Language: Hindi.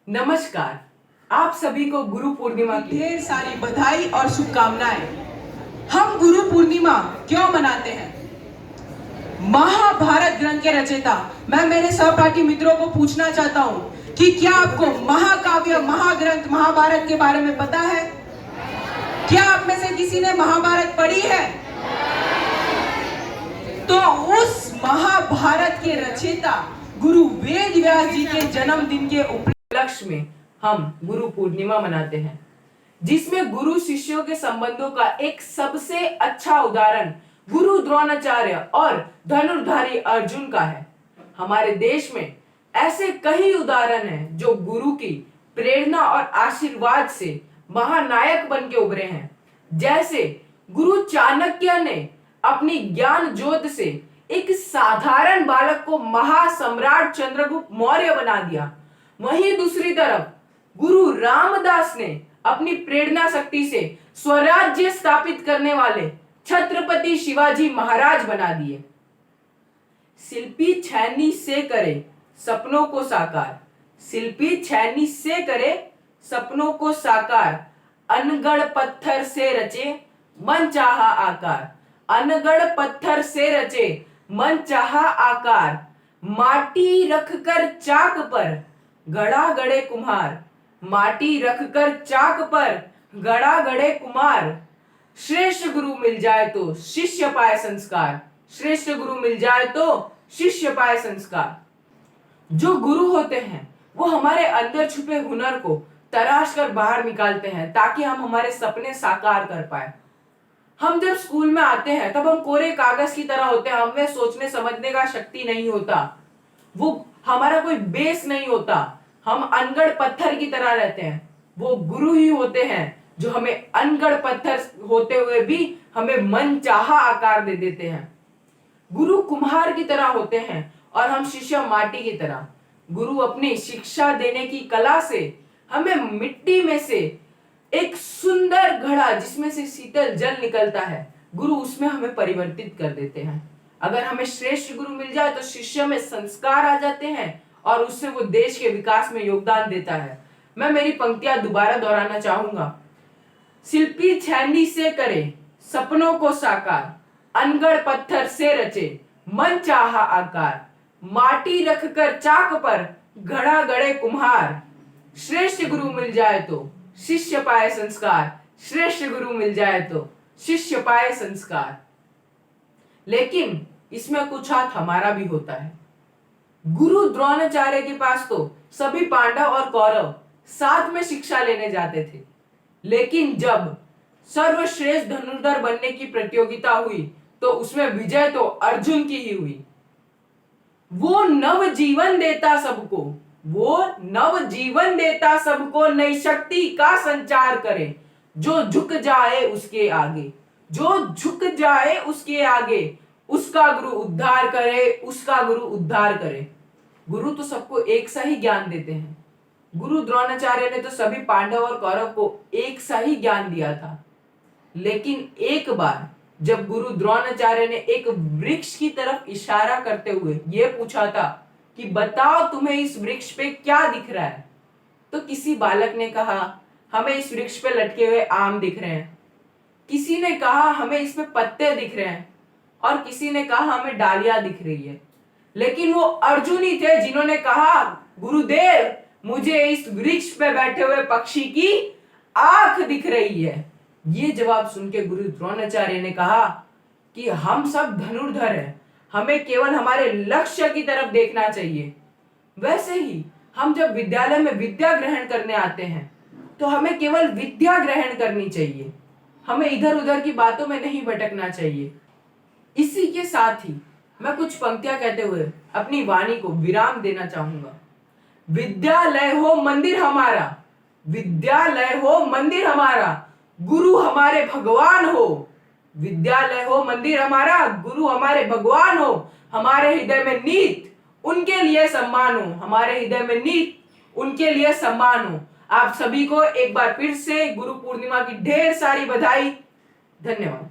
नमस्कार। आप सभी को गुरु पूर्णिमा की ढेर सारी बधाई और शुभकामनाएं। हम गुरु पूर्णिमा क्यों मनाते हैं? महाभारत ग्रंथ के रचयिता मैं मेरे सहपाठी मित्रों को पूछना चाहता हूं कि क्या आपको महाकाव्य महाग्रंथ महाभारत के बारे में पता है? क्या आप में से किसी ने महाभारत पढ़ी है? तो उस महाभारत के रचयिता गुरु वेद व्यास जी के जन्मदिन के उपलक्ष्य में हम गुरु पूर्णिमा मनाते हैं, जिसमें गुरु शिष्यों के संबंधों का एक सबसे अच्छा उदाहरण गुरु द्रोणाचार्य और धनुर्धारी अर्जुन का है। हमारे देश में ऐसे कई उदाहरण हैं जो गुरु की प्रेरणा और आशीर्वाद से महानायक बन के उभरे हैं। जैसे गुरु चाणक्य ने अपनी ज्ञान ज्योत से एक साधारण बालक को महासम्राट चंद्रगुप्त मौर्य बना दिया। वहीं दूसरी तरफ गुरु रामदास ने अपनी प्रेरणा शक्ति से स्वराज्य स्थापित करने वाले छत्रपति शिवाजी महाराज बना दिए। शिल्पी छैनी से करे सपनों को साकार, शिल्पी छैनी से करे सपनों को साकार, अनगढ़ पत्थर से रचे मन चाहा आकार, अनगढ़ पत्थर से रचे मन चाहा आकार, माटी रखकर चाक पर गड़ा गड़े कुम्हार, माटी रखकर चाक पर गड़ा गड़े कुम्हार, श्रेष्ठ गुरु मिल जाए तो शिष्य पाए संस्कार, श्रेष्ठ गुरु मिल जाए तो शिष्य पाए संस्कार। जो गुरु होते हैं वो हमारे अंदर छुपे हुनर को तराश कर बाहर निकालते हैं ताकि हम हमारे सपने साकार कर पाए। हम जब स्कूल में आते हैं तब हम कोरे कागज की तरह होते हैं, हमें सोचने समझने का शक्ति नहीं होता, वो हमारा कोई बेस नहीं होता, हम अनगढ़ पत्थर की तरह रहते हैं। वो गुरु ही होते हैं जो हमें अनगढ़ पत्थर होते हुए भी हमें मन चाहा आकार दे देते हैं। गुरु कुम्हार की तरह होते हैं और हम शिष्य माटी की तरह। गुरु अपनी शिक्षा देने की कला से हमें मिट्टी में से एक सुंदर घड़ा जिसमें से शीतल जल निकलता है, गुरु उसमें हमें परिवर्तित कर देते हैं। अगर हमें श्रेष्ठ गुरु मिल जाए तो शिष्य में संस्कार आ जाते हैं और उससे वो देश के विकास में योगदान देता है। मैं मेरी पंक्तियां दोबारा दोहराना चाहूंगा। शिल्पी छैनी से करे सपनों को साकार, अनगढ़ पत्थर से रचे मन चाहा आकार, माटी रखकर चाक पर घड़ा गड़े कुम्हार, श्रेष्ठ गुरु मिल जाए तो शिष्य पाए संस्कार, श्रेष्ठ गुरु मिल जाए तो शिष्य पाए संस्कार। लेकिन इसमें कुछ हाथ हमारा भी होता है। गुरु द्रोणाचार्य के पास तो सभी पांडव और कौरव साथ में शिक्षा लेने जाते थे, लेकिन जब सर्वश्रेष्ठ धनुर्धर बनने की प्रतियोगिता हुई तो उसमें विजय तो अर्जुन की ही हुई। वो नव जीवन देता सबको, वो नव जीवन देता सबको, नई शक्ति का संचार करे, जो झुक जाए उसके आगे, जो झुक जाए उसके आगे, उसका गुरु उद्धार करे, उसका गुरु उद्धार करे। गुरु तो सबको एक सा ही ज्ञान देते हैं। गुरु द्रोणाचार्य ने तो सभी पांडव और कौरव को एक सा ही ज्ञान दिया था, लेकिन एक बार जब गुरु द्रोणाचार्य ने एक वृक्ष की तरफ इशारा करते हुए यह पूछा था कि बताओ तुम्हें इस वृक्ष पे क्या दिख रहा है, तो किसी बालक ने कहा हमें इस वृक्ष पे लटके हुए आम दिख रहे हैं, किसी ने कहा हमें इसमें पत्ते दिख रहे हैं और किसी ने कहा हमें डालियां दिख रही है। लेकिन वो अर्जुन ही थे जिन्होंने कहा गुरुदेव मुझे इस वृक्ष पे बैठे हुए पक्षी की आंख दिख रही है। ये जवाब सुन के गुरु द्रोणाचार्य ने कहा कि हम सब धनुर्धर हैं, हमें केवल हमारे लक्ष्य की तरफ देखना चाहिए। वैसे ही हम जब विद्यालय में विद्या ग्रहण करने आते हैं तो हमें केवल विद्या ग्रहण करनी चाहिए, हमें इधर उधर की बातों में नहीं भटकना चाहिए। इसी के साथ ही मैं कुछ पंक्तियां कहते हुए अपनी वाणी को विराम देना चाहूंगा। विद्यालय हो मंदिर हमारा, विद्यालय हो मंदिर हमारा, गुरु हमारे भगवान हो, विद्यालय हो मंदिर हमारा, गुरु हमारे भगवान हो, हमारे हृदय में नीत उनके लिए सम्मान हो, हमारे हृदय में नीत उनके लिए सम्मान हो। आप सभी को एक बार फिर से गुरु पूर्णिमा की ढेर सारी बधाई। धन्यवाद।